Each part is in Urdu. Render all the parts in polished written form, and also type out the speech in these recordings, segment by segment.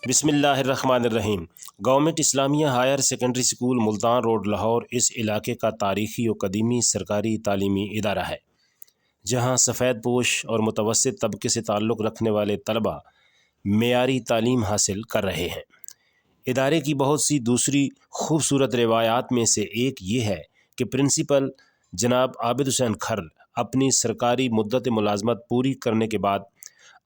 بسم اللہ الرحمن الرحیم۔ Government Islamia higher secondary school Multan road Lahore اس علاقے کا تاریخی و قدیمی سرکاری تعلیمی ادارہ ہے، جہاں سفید پوش اور متوسط طبقے سے تعلق رکھنے والے طلباء معیاری تعلیم حاصل کر رہے ہیں۔ ادارے کی بہت سی دوسری خوبصورت روایات میں سے ایک یہ ہے کہ پرنسپل جناب عابد حسین کھرل اپنی سرکاری مدت ملازمت پوری کرنے کے بعد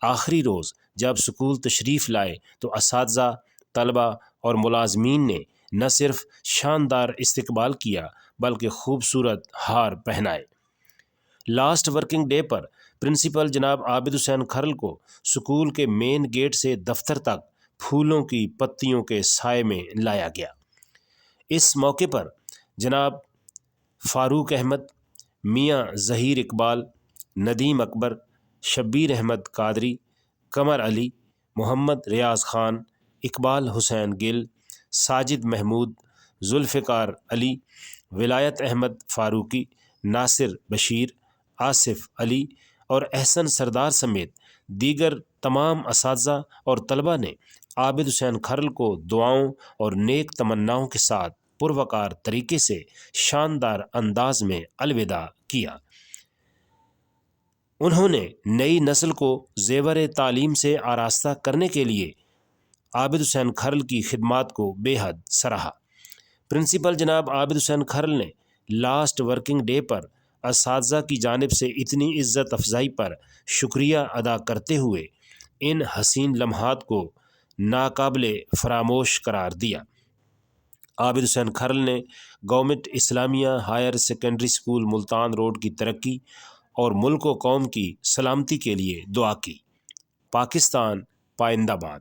آخری روز جب سکول تشریف لائے تو اساتذہ، طلباء اور ملازمین نے نہ صرف شاندار استقبال کیا بلکہ خوبصورت ہار پہنائے۔ لاسٹ ورکنگ ڈے پر پرنسپل جناب عابد حسین کھرل کو سکول کے مین گیٹ سے دفتر تک پھولوں کی پتیوں کے سائے میں لایا گیا۔ اس موقع پر جناب فاروق احمد، میاں ظہیر اقبال، ندیم اکبر، شبیر احمد قادری، قمر علی، محمد ریاض خان، اقبال حسین گل، ساجد محمود، ذوالفقار علی، ولایت احمد فاروقی، ناصر بشیر، آصف علی اور احسن سردار سمیت دیگر تمام اساتذہ اور طلباء نے عابد حسین کھرل کو دعاؤں اور نیک تمناؤں کے ساتھ پروقار طریقے سے شاندار انداز میں الوداع کیا۔ انہوں نے نئی نسل کو زیور تعلیم سے آراستہ کرنے کے لیے عابد حسین کھرل کی خدمات کو بے حد سراہا۔ پرنسپل جناب عابد حسین کھرل نے لاسٹ ورکنگ ڈے پر اساتذہ کی جانب سے اتنی عزت افزائی پر شکریہ ادا کرتے ہوئے ان حسین لمحات کو ناقابل فراموش قرار دیا۔ عابد حسین کھرل نے government Islamia higher secondary school Multan road کی ترقی اور ملک و قوم کی سلامتی کے لیے دعا کی۔ پاکستان پائندہ باد۔